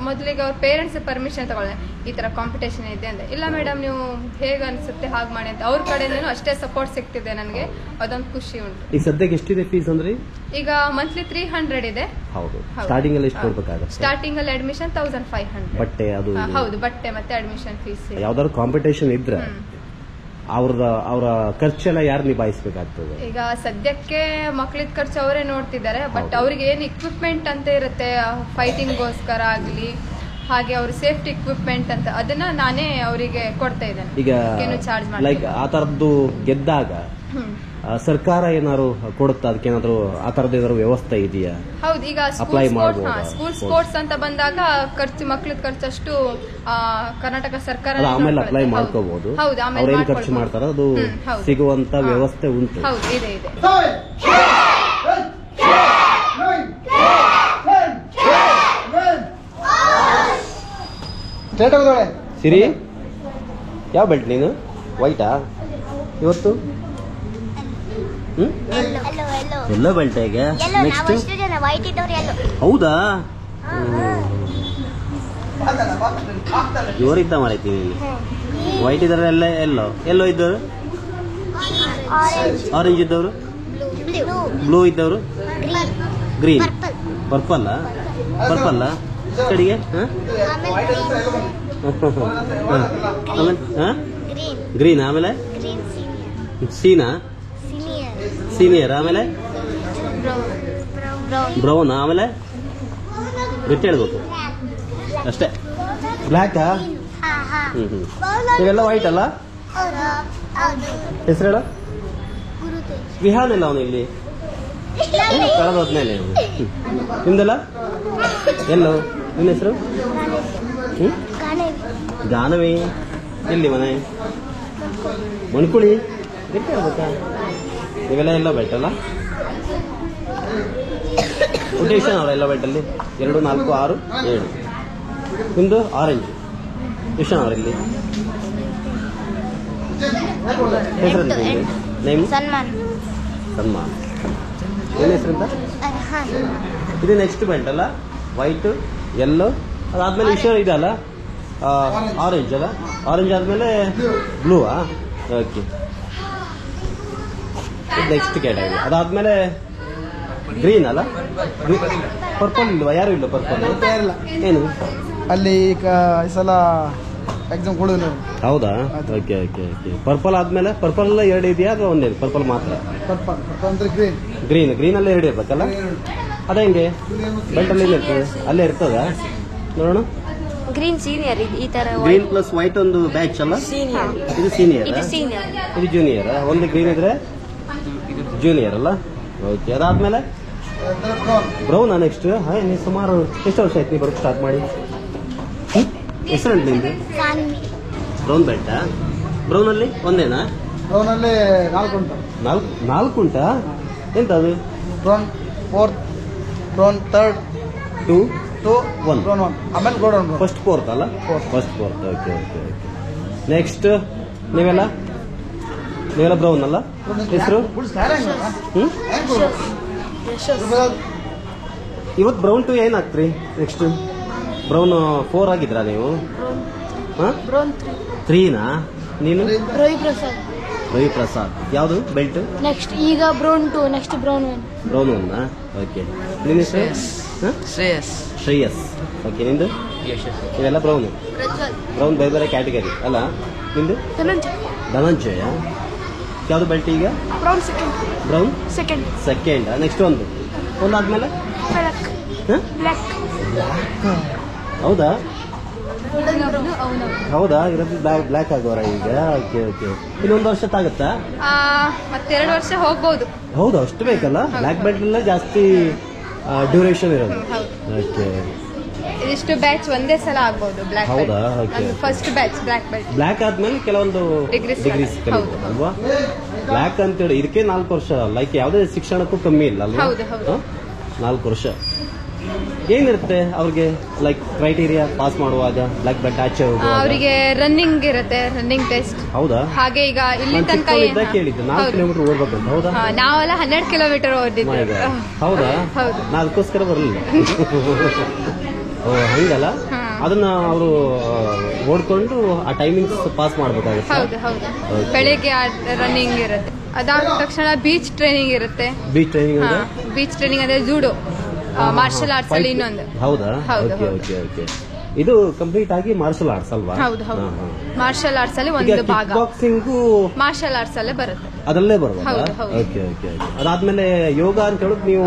ಮೊದಲಿಗೆ ಅವ್ರ ಪೇರೆಂಟ್ಸ್ ಪರ್ಮಿಷನ್ ತಗೊಳ್ಳೆ, ಈ ತರ ಕಾಂಪಿಟೇಷನ್ ಇದೆ ಅಂತ. ಇಲ್ಲ ಮೇಡಮ್, ನೀವು ಹೇಗೆ ಅನ್ಸುತ್ತೆ ಹಾಗೆ ಮಾಡಿ ಅಂತ ಅವ್ರ ಕಡೆಯಿಂದ ಅಷ್ಟೇ ಸಪೋರ್ಟ್ ಸಿಗ್ತಿದೆ ನನಗೆ, ಅದೊಂದು ಖುಷಿ ಉಂಟು. ಈಗ ಸದ್ಯಕ್ಕೆ ಎಷ್ಟಿದೆ ಫೀಸ್ ಅಂದ್ರೆ? ಈಗ ಮಂತ್ಲಿ 300 ಇದೆ. ಸ್ಟಾರ್ಟಿಂಗ್ ಅಲ್ಲಿ ಎಷ್ಟು ಕೊಡ್ಬೇಕಾಗುತ್ತೆ? ಸ್ಟಾರ್ಟಿಂಗ್ ಅಲ್ಲಿ ಅಡ್ಮಿಷನ್ 1500. ಬಟ್ಟೆ ಅದು? ಹೌದು, ಬಟ್ಟೆ ಮತ್ತೆ ಅಡ್ಮಿಷನ್ ಫೀಸ್. ಯಾವ್ದಾದ್ರು ಕಾಂಪಿಟೇಷನ್ ಇದ್ರೆ ಅವರ ಖರ್ಚೆಲ್ಲ ಯಾರು ನಿಭಾಯಿಸಬೇಕಾಗ್ತದೆ? ಈಗ ಸದ್ಯಕ್ಕೆ ಮಕ್ಳಿದ ಖರ್ಚು ಅವರೇ ನೋಡ್ತಿದ್ದಾರೆ. ಬಟ್ ಅವ್ರಿಗೆ ಏನ್ ಇಕ್ವಿಪ್ಮೆಂಟ್ ಅಂತ ಇರುತ್ತೆ ಫೈಟಿಂಗ್ಗೋಸ್ಕರ ಆಗ್ಲಿ, ಹಾಗೆ ಅವ್ರ ಸೇಫ್ಟಿ ಇಕ್ವಿಪ್ಮೆಂಟ್ ಅಂತ, ಅದನ್ನ ನಾನೇ ಅವರಿಗೆ ಕೊಡ್ತಾ ಇದ್ದೇನೆ. ಈಗ ಲೈಕ್ ಆ ತರದ್ದು ಗೆದ್ದಾಗ ಸರ್ಕಾರ ಏನಾದ್ರು ಕೊಡುತ್ತಾ? ಅದಕ್ಕೆ ಏನಾದ್ರು ಆ ತರದ ಏನಾದ್ರು ವ್ಯವಸ್ಥೆ ಇದೆಯಾ? ಹೌದು, ಈಗ ಸ್ಕೂಲ್ ಸ್ಪೋರ್ಟ್ಸ್ ಅಂತ ಬಂದಾಗ ಖರ್ಚು, ಮಕ್ಳದ ಖರ್ಚಷ್ಟು ಕರ್ನಾಟಕ ಸರ್ಕಾರ ಆಮೇಲೆ ಅಪ್ಲೈ ಮಾಡ್ಕೋಬಹುದು. ಹೌದು, ಆಮೇಲೆ ಖರ್ಚು ಮಾಡ್ತಾರ ಅದು ಸಿಗುವಂತ ವ್ಯವಸ್ಥೆ ಉಂಟು. ಹೌದು, ಇದೆ. ಸಿರಿ, ಯಾವ ಬೆಲ್ಟ್ ನೀನು? ವೈಟಾ ಇವತ್ತು? ಎಲ್ಲೋ ಬೆಲ್ಟ್ ಈಗ ನೆಕ್ಸ್ಟ್? ಹೌದಾ? ಜೋರಿದ್ದ ಮಾಡೈತಿ ನೀನು. ವೈಟ್ ಇದ್ದಾರೆ ಎಲ್ಲ ಎಲ್ಲೋ ಇದ್ದವರು, ಆರೆಂಜ್ ಇದ್ದವರು, ಬ್ಲೂ ಇದ್ದವರು, ಗ್ರೀನ್, ಪರ್ಪಲ್ ಕಡೆಗೆ ಗ್ರೀನ್, ಆಮೇಲೆ ಸೀನಿಯರ್, ಆಮೇಲೆ ಬ್ರೌನ್, ಆಮೇಲೆ ಗಟ್ಟಿ ಹೇಳ್ಬೇಕು ಅಷ್ಟೇ. ಬ್ಲ್ಯಾಕಾ? ಇವೆಲ್ಲ ವೈಟ್ ಅಲ್ಲ? ಹೆಸರು ಹೇಳ. ವಿಹಾನ್ ಇಲ್ಲ ಅವನು ಇಲ್ಲಿ ಕಳೆದೋದ್ಮೇಲೆ. ನಿಮ್ದೆಲ್ಲ ಎಲ್ಲೋ ನಿನ್ನ ಹೆಸರು? ಗಾನವಿ. ಎಲ್ಲಿ ಮನೆ? ಮಣ್ಕುಳಿ. ಗಟ್ಟಿ ಹೇಳ್ಬೇಕಾ? ನೀವೆಲ್ಲ ಎಲ್ಲ ಬೆಲ್ಟ್ ಅಲ್ಲ? ಉದ್ದೇಶನ್ ಅವರ ಎಲ್ಲ ಬೆಲ್ಟಲ್ಲಿ 2, 4, 6, 7. ನಿಮ್ದು ಆರೆಂಜ್. ಯಶನ್ ಅವರಲ್ಲಿ ಹೆಸರು ನೇಮ್? ಸನ್ಮಾನ್. ಏನು ಹೆಸರು ಅಂತ? ಇದು ನೆಕ್ಸ್ಟ್ ಬೆಲ್ಟ್ ಅಲ್ಲ? ವೈಟ್, ಯೆಲ್ಲೋ, ಅದಾದ್ಮೇಲೆ ವಿಷಯ ಇದಲ್ಲ ಆರೆಂಜ್ ಅಲ್ಲ? ಆರೆಂಜ್ ಆದ್ಮೇಲೆ ಬ್ಲೂವಾ? Okay, next category. ಅದಾದ್ಮೇಲೆ ಗ್ರೀನ್ ಅಲ್ಲ? ಪರ್ಪಲ್ ಇಲ್ವಾ? ಯಾರು ಇಲ್ಲ ಪರ್ಪಲ್? ಏನು ಅಲ್ಲಿ ಈಗ ಈ ಸಲ ಎಕ್ಸಾಮ್ ಕೊಡೋದು. ಹೌದಾ? Okay okay okay. ಪರ್ಪಲ್ ಆದ್ಮೇಲೆ ಪರ್ಪಲ್ ಎಲ್ಲ 2 ಇದೆಯಾ ಅಥವಾ ಒಂದೇ? ಪರ್ಪಲ್ ಮಾತ್ರ? ಪರ್ಪಲ್ ಅಂದ್ರೆ ಗ್ರೀನ್. ಗ್ರೀನ್ ಅಲ್ಲೇ 2 ಇರ್ಬೇಕಲ್ಲ? ಅದ ಹೆಂಗೆ ಬೆಲ್ಟ್ ಅಲ್ಲಿ ಇರ್ತದೆ? ಅಲ್ಲೇ ಇರ್ತದ ನೋಡೋಣ. Green senior. ಈ ತರ ಗ್ರೀನ್ ಪ್ಲಸ್ ವೈಟ್ ಒಂದು ಬ್ಯಾಚ್ ಅಲ್ಲ? ಇದು ಸೀನಿಯರ್, ಇದು ಜೂನಿಯರ್. ಒಂದು ಗ್ರೀನ್ ಇದ್ರೆ ಜೂನಿಯರ್ ಅಲ್ಲ? ಓಕೆ. ಅದಾದ್ಮೇಲೆ ಬ್ರೌನಾ ನೆಕ್ಸ್ಟ್? ನೀವು ಸುಮಾರು ಎಷ್ಟು ವರ್ಷ ಆಯ್ತು ನೀವು ಬರೋಕ್ಕೆ ಸ್ಟಾರ್ಟ್ ಮಾಡಿ? ಹೆಸರು ನಿಂದು? ಬ್ರೌನ್ ಬೆಲ್ಟಾ? ಬ್ರೌನ್ ಅಲ್ಲಿ ಒಂದೇನಾ? ಬ್ರೌನ್ ಅಲ್ಲಿ 4 ಉಂಟು. 4 ಉಂಟಾ? ಎಂತ ಅದು? Brown 4th, brown 3rd, 2, 1, brown 1, ಆಮೇಲೆ ಗೋಲ್ಡನ್ ಬ್ರೌನ್. ಫಸ್ಟ್ 4th ಅಲ್ಲ? First 4th. Okay okay okay. Next ನೀವೆಲ್ಲ ಬ್ರೌನ್ ಅಲ್ಲ? ಹೆಸರು? ಇವತ್ತು ಬ್ರೌನ್ 2 ಏನಾಗ್ತ್ರಿ? ನೆಕ್ಸ್ಟ್ ಬ್ರೌನ್ 4 ಆಗಿದ್ರಾ ನೀವು? ಬ್ರೌನ್ 3ನಾ? ನೀನು? ರವಿ ಪ್ರಸಾದ್. ಯಾವುದು ಬೆಲ್ಟ್? ನೆಕ್ಸ್ಟ್ ಈಗ ಬ್ರೌನ್ 2, ನೆಕ್ಸ್ಟ್ ಬ್ರೌನ್ 1. ಬ್ರೌನ್ 1ನಾ? ಓಕೆ. ನಿನ್ನ ಹೆಸರು? ಶ್ರೇಯಸ್. ಓಕೆ. ನಿಂದು? ಇವೆಲ್ಲ ಬ್ರೌನ್ ಬೇರೆ ಬೇರೆ ಕ್ಯಾಟಗರಿ ಅಲ್ಲ? ನಿಂದು? ಧನಂಜಯ. ಯಾವುದು ಬೆಲ್ಟ್ ಈಗ? Brown second. ನೆಕ್ಸ್ಟ್ ಒಂದಾದ್ಮೇಲೆ ಹೌದಾ? ಇರೋದು ಬ್ಲ್ಯಾಕ್ ಆಗೋರ ಈಗ? Okay okay. ಇನ್ನೊಂದು ವರ್ಷ ತಾಗುತ್ತಾ? ಮತ್ತೆ 2 ವರ್ಷ ಹೋಗ್ಬೋದು. ಹೌದಾ? ಅಷ್ಟು ಬೇಕಲ್ಲ? ಬ್ಲ್ಯಾಕ್ ಬೆಲ್ಟ್ ಎಲ್ಲ ಜಾಸ್ತಿ ಡ್ಯೂರೇಷನ್ ಇರೋದು. ಓಕೆ. ಇದಿಷ್ಟು ಬ್ಯಾಚ್ ಒಂದೇ ಸಲ ಆಗ್ಬೋದು. ಬ್ಲ್ಯಾಕ್. ಹೌದಾ? Okay. First batch black belt. Black ಆದ್ಮೇಲೆ ಕೆಲವೊಂದು ಡಿಗ್ರೀಸ್ ಅಲ್ವಾ? ಬ್ಲ್ಯಾಕ್ ಅಂತೇಳಿ ಇದಕ್ಕೆ 4 ವರ್ಷ. ಲೈಕ್ ಯಾವುದೇ ಶಿಕ್ಷಣಕ್ಕೂ ಕಮ್ಮಿ ಇಲ್ಲ ಅಲ್ವಾ? 4 ವರ್ಷ. ಏನಿರುತ್ತೆ ಅವ್ರಿಗೆ ಲೈಕ್ ಕ್ರೈಟೀರಿಯಾ ಪಾಸ್ ಮಾಡುವಾಗ ಬ್ಲ್ಯಾಕ್ ಬೆಲ್ಟ್ ಆಚೆ ಅವರಿಗೆ? ರನ್ನಿಂಗ್ ಇರುತ್ತೆ, ರನ್ನಿಂಗ್ ಟೆಸ್ಟ್. ಹೌದಾ? ಹಾಗೆ ಈಗ ಇಲ್ಲಿ ತನಕ ಕೇಳಿದ್ದೆ 4 ಕಿಲೋಮೀಟರ್ ಓಡ್ಬೇಕಂತ. ಹೌದಾ? ನಾವೆಲ್ಲ 12 ಕಿಲೋಮೀಟರ್ ಓದಿದ್ವಿ. ಹೌದಾ? ನಾನು ಅದಕ್ಕೋಸ್ಕರ ಬರಲಿಲ್ಲ. ಓ ಹಂಗಲ್ಲ? ಅದನ್ನ ಅವರು ಓಡ್ಕೊಂಡು ಆ ಟೈಮಿಂಗ್ಸ್ ಪಾಸ್ ಮಾಡ್ಬೇಕಾಗುತ್ತೆ. ಹೌದು. ಬೆಳಿಗ್ಗೆ ರನ್ನಿಂಗ್ ಇರುತ್ತೆ. ಅದಾದ ತಕ್ಷಣ ಬೀಚ್ ಟ್ರೈನಿಂಗ್ ಇರುತ್ತೆ. ಬೀಚ್ ಟ್ರೈನಿಂಗ್ ಅಂದ್ರೆ ಜೂಡೋ, ಮಾರ್ಷಲ್ ಆರ್ಟ್ಸ್ ಅಲ್ಲಿ ಇನ್ನೊಂದು. ಹೌದಾ? Okay okay okay. ಇದು ಕಂಪ್ಲೀಟ್ ಆಗಿ ಮಾರ್ಷಲ್ ಆರ್ಟ್ಸ್ ಅಲ್ವಾ? ಹೌದು. ಮಾರ್ಷಲ್ ಆರ್ಟ್ಸ್ ಅಲ್ಲಿ ಒಂದು ಭಾಗ. ಬಾಕ್ಸಿಂಗು ಮಾರ್ಷಲ್ ಆರ್ಟ್ಸ್ ಅಲ್ಲೇ ಬರುತ್ತೆ. ಅದರಲ್ಲೇ ಬರುವಾಗ? Okay okay. ಅದಾದ್ಮೇಲೆ ಯೋಗ ಅಂತ ಹೇಳೋದು ನೀವು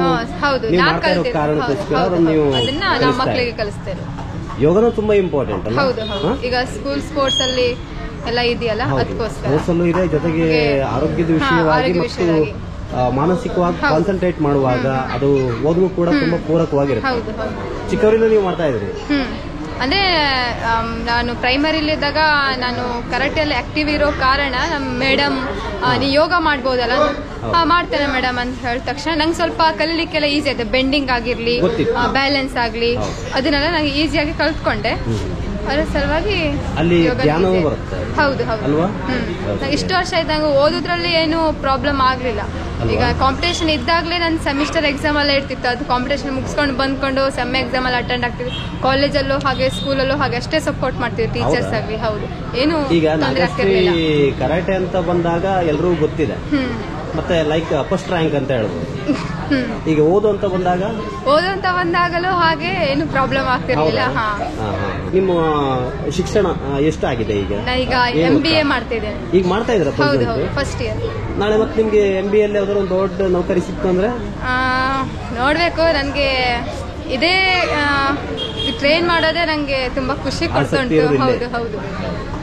ಮಾಡ್ತಾ ಇರೋ ಕಾರಣಕ್ಕೋಸ್ಕರ ನೀವು ಅದನ್ನ ನಾವು ಮಕ್ಕಳಿಗೆ ಕಲಿಸ್ತೇವೆ. ಯೋಗನೂ ತುಂಬಾ ಇಂಪಾರ್ಟೆಂಟ್ ಅಲ್ಲ? ಹೌದು. ಈಗ ಸ್ಕೂಲ್ ಸ್ಪೋರ್ಟ್ಸ್ ಅಲ್ಲಿ ಎಲ್ಲ ಇದೆಯಲ್ಲ, ಅದಕ್ಕೋಸ್ಕರ. ಸ್ಪೋರ್ಟ್ಸ್ ಅಲ್ಲೂ ಇದೆ, ಜೊತೆಗೆ ಆರೋಗ್ಯದ ವಿಷಯವಾಗಿ ಮತ್ತು ಮಾನಸಿಕವಾಗಿ ಕಾನ್ಸಂಟ್ರೇಟ್ ಮಾಡುವಾಗ ಅದು ಓದಲು ಕೂಡ ತುಂಬಾ ಪೂರಕವಾಗಿರುತ್ತೆ. ಚಿಕ್ಕವರಿಂದ ನೀವು ಮಾಡ್ತಾ ಇದ್ರಿ? ಅಂದ್ರೆ ನಾನು ಪ್ರೈಮರಿಲಿದ್ದಾಗ ನಾನು ಕರಾಟೆಯಲ್ಲಿ ಆಕ್ಟಿವ್ ಇರೋ ಕಾರಣ ನಮ್ಮ ಮೇಡಮ್ ನೀವು ಯೋಗ ಮಾಡ್ಬೋದಲ್ಲ? ಮಾಡ್ತೇನೆ ಮೇಡಮ್ ಅಂತ ಹೇಳಿದ ತಕ್ಷಣ ನಂಗೆ ಸ್ವಲ್ಪ ಕಲೀಲಿಕ್ಕೆಲ್ಲ ಈಸಿ ಆಯ್ತು. ಬೆಂಡಿಂಗ್ ಆಗಿರ್ಲಿ, ಬ್ಯಾಲೆನ್ಸ್ ಆಗ್ಲಿ, ಅದನ್ನೆಲ್ಲ ನಂಗೆ ಈಸಿಯಾಗಿ ಕಲ್ತ್ಕೊಂಡೆ. ಅದರ ಸಲುವಾಗಿ ಅಲ್ಲಿ ಯೋಗ ಧ್ಯಾನವೂ easy. ಬರುತ್ತೆ. ಹೌದು ಹೌದು ಅಲ್ವಾ? ನಂಗೆ ಇಷ್ಟು ವರ್ಷ ಇದ್ದಾಗ ಓದೋದ್ರಲ್ಲಿ ಏನು ಪ್ರಾಬ್ಲಮ್ ಆಗಲಿಲ್ಲ. ಈಗ ಕಾಂಪಿಟೇಷನ್ ಇದ್ದಾಗಲೇ ನನ್ನ ಸೆಮಿಸ್ಟರ್ ಎಕ್ಸಾಮ್ ಎಲ್ಲ ಇರ್ತಿತ್ತು. ಅದು ಕಾಂಪಿಟೇಷನ್ ಮುಗಿಸ್ಕೊಂಡು ಬಂದ್ಕೊಂಡು ಸೆಮ್ ಎಕ್ಸಾಮ್ ಅಲ್ಲಿ ಅಟೆಂಡ್ ಆಗ್ತಿದ್ವಿ. ಕಾಲೇಜಲ್ಲೂ ಹಾಗೆ ಸ್ಕೂಲಲ್ಲೂ ಹಾಗೆ ಅಷ್ಟೇ ಸಪೋರ್ಟ್ ಮಾಡ್ತೀವಿ ಟೀಚರ್ಸ್ ಆಗಲಿ. ಹೌದು, ಏನು ಈಗ ತೊಂದರೆ ನಾಗಶ್ರೀ ಆಗ್ತಿರ್ಲಿಲ್ಲ. ಕರಾಟೆ ಅಂತ ಬಂದಾಗ ಎಲ್ರಿಗೂ ಗೊತ್ತಿದೆ, ಮತ್ತೆ ಲೈಕ್ ಫಸ್ಟ್ ರ್ಯಾಂಕ್ ಅಂತ ಹೇಳ್ಬೋದು. ಈಗ ಓದು ಅಂತ ಬಂದಾಗಲೂ ಹಾಗೆ ಏನು ಪ್ರಾಬ್ಲಮ್ ಆಗ್ತಿರ್ಲಿಲ್ಲ. ಹೌದಾ? ನಿಮ್ಮ ಶಿಕ್ಷಣ ಎಷ್ಟಾಗಿದೆ ಈಗ? ನಾನೀಗ MBA ಮಾಡ್ತಿದ್ದೇನೆ. ಈಗ ಮಾಡ್ತಾ ಇದ್ರ ಹೌದು ಹೌದು, ಫಸ್ಟ್ ಇಯರ್. ನಾಳೆ ಮತ್ತೆ ನಿಮ್ಗೆ MBA ಅಲ್ಲಿ ಯಾವ್ದಾದ್ರು ಒಂದು ದೊಡ್ಡ ನೌಕರಿ ಸಿಕ್ತು ಅಂದ್ರೆ ನೋಡ್ಬೇಕು. ನನಗೆ ಇದೇ ಟ್ರೈನ್ ಮಾಡೋದೇ ನಂಗೆ ತುಂಬಾ ಖುಷಿ ಕೊಡ್ತುಂಟು. ಹೌದು ಹೌದು,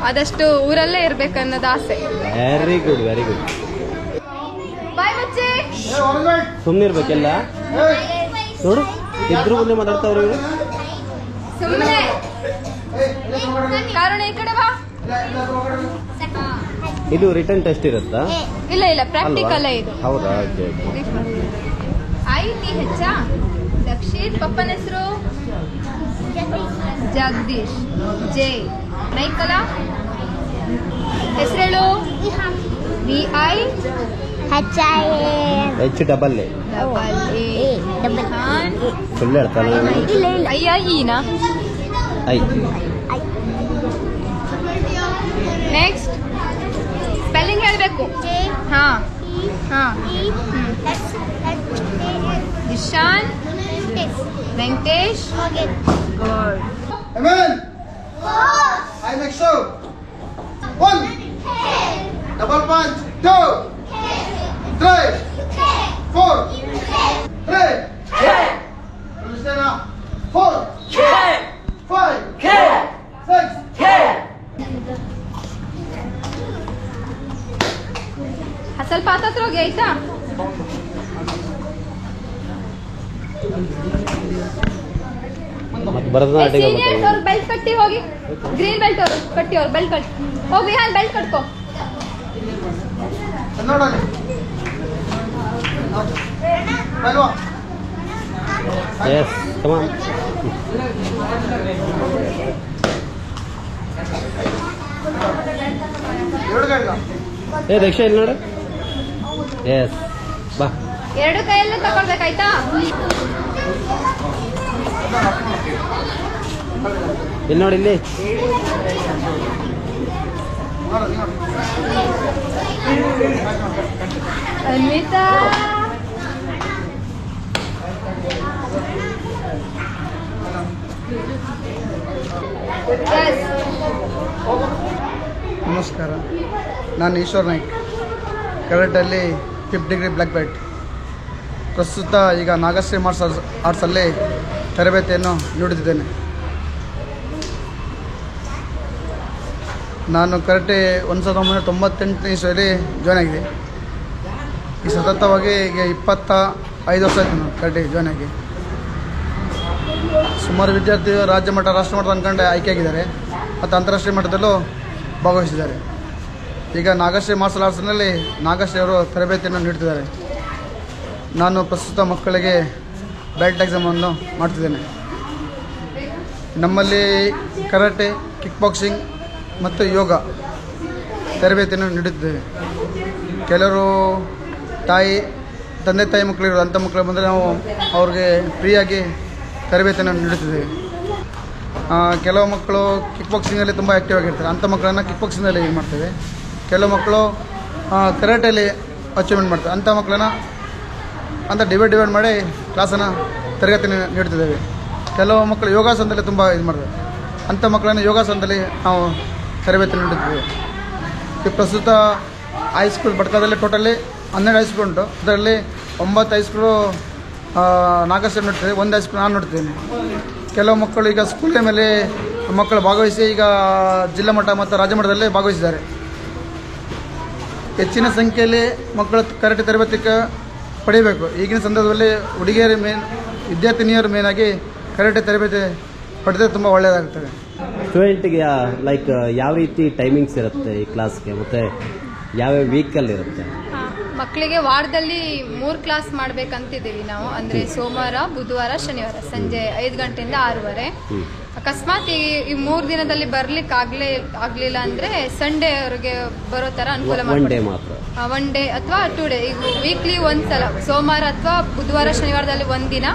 ಆದಷ್ಟು ಊರಲ್ಲೇ ಇರ್ಬೇಕನ್ನೋದು ಆಸೆ. Very good very good. Bye ಬಚ್ಚೆ. ಸುಮ್ಮನೆ ಇರ್ಬೇಕೆಲ್ಲ. ನೋಡು, ಇಬ್ರು ಮುಂದೆ ಮಾತಾಡ್ತಾವ್ರು ಇವರು. ಸುಮ್ಮನೆ ಕಾರಣ ಈ ಕಡೆ ಬಾ. ಇದು ರಿಟರ್ನ್ ಟೆಸ್ಟ್ ಇರುತ್ತಾ? ಇಲ್ಲ ಇಲ್ಲ, ಪ್ರಾಕ್ಟಿಕಲ್ ಇದು. ಹೌದಾ? ಓಕೆ. ITH ದಕ್ಷಿತ್. ಪಪ್ಪನ ಹೆಸರು ಜಗದೀಶ್. ಜೆ ನೈಕಲ ಹೆಸರೇಳು. VI H double A. ಸುಳ್ಳು ಹೇಳ್ತಾನೆ. IIEನಾ? ಐ. ನೆಕ್ಸ್ಟ್ ಸ್ಪೆಲ್ಲಿಂಗ್ ಹೇಳಬೇಕು. ಹಾ ಹಾ. Nishan Venkatesh. Good. Amen. I make show. 1 double punch. 2 3 4 3 understand now? 4 5 6 ಸ್ವಲ್ಪ ಹತ್ತತ್ರ ಹೋಗಿ ಆಯ್ತಾ? ಸೀನಿಯರ್ಸ್ ಅವ್ರು ಬೆಲ್ಟ್ ಕಟ್ಟಿ ಹೋಗಿ. ಗ್ರೀನ್ ಬೆಲ್ಟ್ ಅವರು ಕಟ್ಟಿ, ಅವ್ರು ಬೆಲ್ಟ್ ಕಟ್ಟಿ ಹೋಗಿ. ವಿಹಾನ್ ಬೆಲ್ಟ್ ಕಟ್ಕೋ. ನೋಡಲಿ ಬಲ್ವಾ. Yes, come on. ಏ ದಕ್ಷ ಇಲ್ಲಿ ನೋಡು. ಎಸ್, ಬಾ. ಎರಡು ಕೈಯಲ್ಲೇ ತಗೊಳ್ಬೇಕಾಯ್ತಾ? ಇಲ್ಲಿ ನೋಡಿ, ಇಲ್ಲಿ ಅನ್ವಿತಾ. ನಮಸ್ಕಾರ, ನಾನು ಈಶ್ವರ್ ನಾಯ್ಕ್. ಕರಾಟೆಯಲ್ಲಿ 5th ಡಿಗ್ರಿ ಬ್ಲ್ಯಾಕ್ ಬೆಲ್ಟ್. ಪ್ರಸ್ತುತ ಈಗ ನಾಗಶ್ರೀ ಮಾರ್ಷಲ್ ಆರ್ಟ್ಸಲ್ಲಿ ತರಬೇತಿಯನ್ನು ನೀಡುತ್ತಿದ್ದೇನೆ. ನಾನು ಕರಾಟೆ 1998 ಇಸ್ವಿಯಲ್ಲಿ ಜಾಯ್ನ್ ಆಗಿದೆ. ಈ ಸತತವಾಗಿ ಈಗ 25 ವರ್ಷ ಆಯಿತು ನಾನು ಕರಾಟೆ ಜಾಯ್ನ್ ಆಗಿ. ಸುಮಾರು ವಿದ್ಯಾರ್ಥಿಗಳು ರಾಜ್ಯ ಮಟ್ಟ, ರಾಷ್ಟ್ರ ಮಟ್ಟ ಅಂದ್ಕೊಂಡು ಆಯ್ಕೆಯಾಗಿದ್ದಾರೆ ಮತ್ತು ಅಂತಾರಾಷ್ಟ್ರೀಯ ಮಟ್ಟದಲ್ಲೂ ಭಾಗವಹಿಸಿದ್ದಾರೆ. ಈಗ ನಾಗಶ್ರೀ ಮಾರ್ಷಲ್ ಆರ್ಟ್ಸ್ನಲ್ಲಿ ನಾಗಶ್ರೀ ಅವರು ತರಬೇತಿಯನ್ನು ನೀಡ್ತಿದ್ದಾರೆ. ನಾನು ಪ್ರಸ್ತುತ ಮಕ್ಕಳಿಗೆ ಬೆಲ್ಟ್ ಎಕ್ಸಾಮನ್ನು ಮಾಡ್ತಿದ್ದೇನೆ. ನಮ್ಮಲ್ಲಿ ಕರಾಟೆ, ಕಿಕ್ ಬಾಕ್ಸಿಂಗ್ ಮತ್ತು ಯೋಗ ತರಬೇತಿಯನ್ನು ನೀಡುತ್ತಿದ್ದೇವೆ. ಕೆಲವರು ತಂದೆ ತಾಯಿ ಮಕ್ಕಳಿರೋ ಅಂಥ ಮಕ್ಕಳು ಬಂದರೆ ನಾವು ಅವ್ರಿಗೆ ಫ್ರೀಯಾಗಿ ತರಬೇತಿಯನ್ನು ನೀಡುತ್ತಿದ್ದೇವೆ. ಕೆಲವು ಮಕ್ಕಳು ಕಿಕ್ ಬಾಕ್ಸಿಂಗಲ್ಲಿ ತುಂಬ ಆ್ಯಕ್ಟಿವ್ ಆಗಿರ್ತಾರೆ. ಅಂಥ ಮಕ್ಕಳನ್ನು ಕಿಕ್ ಬಾಕ್ಸಿಂಗಲ್ಲಿ ಇದು ಮಾಡ್ತೇವೆ. ಕೆಲವು ಮಕ್ಕಳು ಕರಾಟೆಯಲ್ಲಿ ಅಚೀವ್ಮೆಂಟ್ ಮಾಡ್ತಾರೆ. ಅಂಥ ಮಕ್ಕಳನ್ನು ಡಿವೈಡ್ ಮಾಡಿ ಕ್ಲಾಸನ್ನು ತರಗತಿಯನ್ನು ನೀಡ್ತಿದ್ದೇವೆ. ಕೆಲವು ಮಕ್ಕಳು ಯೋಗಾಸನದಲ್ಲಿ ತುಂಬ ಇದು ಮಾಡ್ತಾರೆ. ಅಂಥ ಮಕ್ಕಳನ್ನು ಯೋಗಾಸನದಲ್ಲಿ ನಾವು ತರಬೇತಿ ನೀಡುತ್ತಿದ್ದೇವೆ. ಈ ಪ್ರಸ್ತುತ ಹೈಸ್ಕೂಲ್ ಭಟ್ಕಳದಲ್ಲಿ ಟೋಟಲಿ 12 ಹೈಸ್ಕೂಲ್ ಉಂಟು. ಅದರಲ್ಲಿ 9 ಹೈಸ್ಕೂಲು ನಾಗಶ್ರೀ ನೋಡ್ತಿದ್ದೆ, 1 ಹೈಸ್ಕೂಲ್ ನಾನು ನೋಡ್ತಿದ್ದೇನೆ. ಕೆಲವು ಮಕ್ಕಳು ಈಗ ಸ್ಕೂಲ್ ಟೈಮಲ್ಲಿ ಮಕ್ಕಳು ಭಾಗವಹಿಸಿ ಈಗ ಜಿಲ್ಲಾ ಮಟ್ಟ ಮತ್ತು ರಾಜ್ಯ ಮಟ್ಟದಲ್ಲಿ ಭಾಗವಹಿಸಿದ್ದಾರೆ. ಹೆಚ್ಚಿನ ಸಂಖ್ಯೆಯಲ್ಲಿ ಮಕ್ಕಳು ಕರಾಟೆ ತರಬೇತಿ ಪಡೆಯಬೇಕು. ಈಗಿನ ಸಂದರ್ಭದಲ್ಲಿ ಹುಡುಗಿಯರು ವಿದ್ಯಾರ್ಥಿನಿಯರು ಮೇನಾಗಿ ಕರಾಟೆ ತರಬೇತಿ ಪಡೆದರೆ ತುಂಬ ಒಳ್ಳೆಯದಾಗುತ್ತದೆ. ಸ್ಟೂಡೆಂಟ್ಗೆ ಲೈಕ್ ಯಾವ ರೀತಿ ಟೈಮಿಂಗ್ಸ್ ಇರುತ್ತೆ ಈ ಕ್ಲಾಸ್ಗೆ, ಮತ್ತು ಯಾವ್ಯಾವ ವೀಕಲ್ಲಿ ಇರುತ್ತೆ? ಮಕ್ಕಳಿಗೆ ವಾರದಲ್ಲಿ 3 ಕ್ಲಾಸ್ ಮಾಡ್ಬೇಕಂತಿದ್ದೀವಿ ನಾವು. ಅಂದ್ರೆ ಸೋಮವಾರ, ಬುಧವಾರ, ಶನಿವಾರ ಸಂಜೆ 5 ಗಂಟೆಯಿಂದ 6:30. ಅಕಸ್ಮಾತ್ ಈ 3 ದಿನದಲ್ಲಿ ಬರ್ಲಿಕ್ಕೆ ಆಗ್ಲಿಲ್ಲ ಅಂದ್ರೆ ಸಂಡೇ ಅವ್ರಿಗೆ ಬರೋ ತರ ಅನುಕೂಲ ಮಾಡಿ. ಒನ್ ಡೇ ಅಥವಾ 2 ಡೇ. ಈಗ ವೀಕ್ಲಿ ಒಂದ್ಸಲ ಸೋಮವಾರ ಅಥವಾ ಬುಧವಾರ, ಶನಿವಾರದಲ್ಲಿ 1 ದಿನ,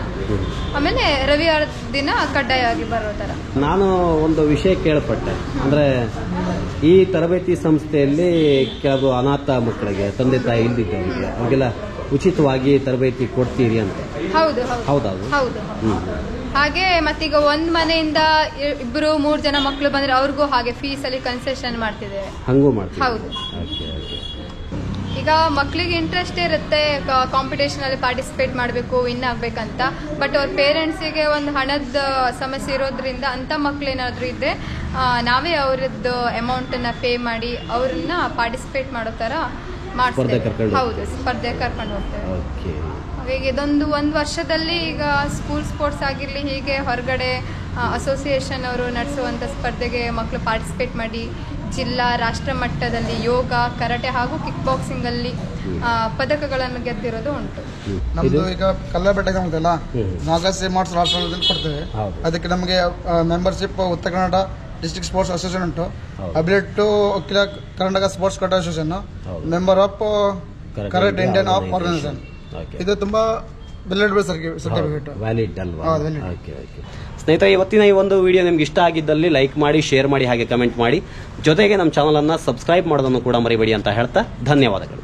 ಆಮೇಲೆ ರವಿವಾರ ದಿನ ಕಡ್ಡಾಯವಾಗಿ ಬರೋ ತರ. ನಾನು ಒಂದು ವಿಷಯ ಕೇಳ್ಪಟ್ಟೆ, ಅಂದ್ರೆ ಈ ತರಬೇತಿ ಸಂಸ್ಥೆಯಲ್ಲಿ ಕೆಲವು ಅನಾಥ ಮಕ್ಕಳಿಗೆ, ತಂದೆ ತಾಯಿ ಇಲ್ದಿದ್ದವರಿಗೆ, ಅವ್ರಿಗೆಲ್ಲ ಉಚಿತವಾಗಿ ತರಬೇತಿ ಕೊಡ್ತೀರಿ ಅಂತ. ಹೌದು ಹೌದಾ? ಹೌದು. ಹಾಗೆ ಮತ್ತೀಗ ಒಂದ್ ಮನೆಯಿಂದ 2-3 ಜನ ಮಕ್ಕಳು ಬಂದ್ರೆ ಅವ್ರಿಗೂ ಹಾಗೆ ಫೀಸ್ ಅಲ್ಲಿ ಕನ್ಸೆಷನ್ ಮಾಡ್ತಿದ್ದೇವೆ. ಹಂಗೂ ಮಾಡ್ತೀವಿ? ಹೌದು. ಈಗ ಮಕ್ಕಳಿಗೆ ಇಂಟ್ರೆಸ್ಟ್ ಇರುತ್ತೆ ಕಾಂಪಿಟೇಷನ್ ಅಲ್ಲಿ ಪಾರ್ಟಿಸಿಪೇಟ್ ಮಾಡಬೇಕು, ವಿನ್ ಆಗ್ಬೇಕಂತ. ಬಟ್ ಅವ್ರ ಪೇರೆಂಟ್ಸಿಗೆ ಒಂದು ಹಣದ ಸಮಸ್ಯೆ ಇರೋದ್ರಿಂದ ಅಂತ ಮಕ್ಳು ಏನಾದ್ರು ಇದ್ರೆ ನಾವೇ ಅವರದ್ದು ಅಮೌಂಟ್ ಅನ್ನ ಪೇ ಮಾಡಿ ಅವ್ರನ್ನ ಪಾರ್ಟಿಸಿಪೇಟ್ ಮಾಡೋ ತರ ಮಾಡ್ತೇವೆ. ಹೌದು, ಸ್ಪರ್ಧೆ ಕರ್ಕೊಂಡು ಹೋಗ್ತೇವೆ. ಈಗ ಇದೊಂದು 1 ವರ್ಷದಲ್ಲಿ ಈಗ ಸ್ಕೂಲ್ ಸ್ಪೋರ್ಟ್ಸ್ ಆಗಿರ್ಲಿ, ಹೀಗೆ ಹೊರಗಡೆ ಅಸೋಸಿಯೇಷನ್ ಅವರು ನಡೆಸುವಂತ ಸ್ಪರ್ಧೆಗೆ ಮಕ್ಕಳು ಪಾರ್ಟಿಸಿಪೇಟ್ ಮಾಡಿ ಜಿಲ್ಲಾ, ರಾಷ್ಟ್ರ ಮಟ್ಟದಲ್ಲಿ ಯೋಗ, ಕರಾಟೆ ಹಾಗೂ ಕಿಕ್ ಬಾಕ್ಸಿಂಗ್ ಅಲ್ಲಿ ಪದಕಗಳನ್ನು ಗೆದ್ದಿರೋದು ಉಂಟು. ನಮ್ದು ಈಗ ಕಲ್ಲಬೆಟ್ಟ ಅಲ್ಲ, ನಾಗಶ್ರೀ ಮಾರ್ಟ್ಸ್ ರಾಷ್ಟ್ರದಲ್ಲಿ ಕೊಡ್ತೇವೆ. ಅದಕ್ಕೆ ನಮಗೆ membership Uttara Kannada district sports association ಉಂಟು, ಅಬಿಲೆಟ್ ಅಖಿಲ ಕರ್ನಾಟಕ ಸ್ಪೋರ್ಟ್ಸ್ ಕೋಟ association, member of karate Indian of organisation. ಇದು ತುಂಬಾ ವ್ಯಾಲಿಡ್ ಅಲ್ವಾ? ಸ್ನೇಹಿತರೆ, ಇವತ್ತಿನ ಈ ಒಂದು ವಿಡಿಯೋ ನಿಮ್ಗೆ ಇಷ್ಟ ಆಗಿದ್ದಲ್ಲಿ ಲೈಕ್ ಮಾಡಿ, ಶೇರ್ ಮಾಡಿ, ಹಾಗೆ ಕಮೆಂಟ್ ಮಾಡಿ. ಜೊತೆಗೆ ನಮ್ಮ ಚಾನಲ್ ಅನ್ನ ಸಬ್ಸ್ಕ್ರೈಬ್ ಮಾಡೋದನ್ನು ಕೂಡ ಮರಿಬೇಡಿ ಅಂತ ಹೇಳ್ತಾ ಧನ್ಯವಾದಗಳು.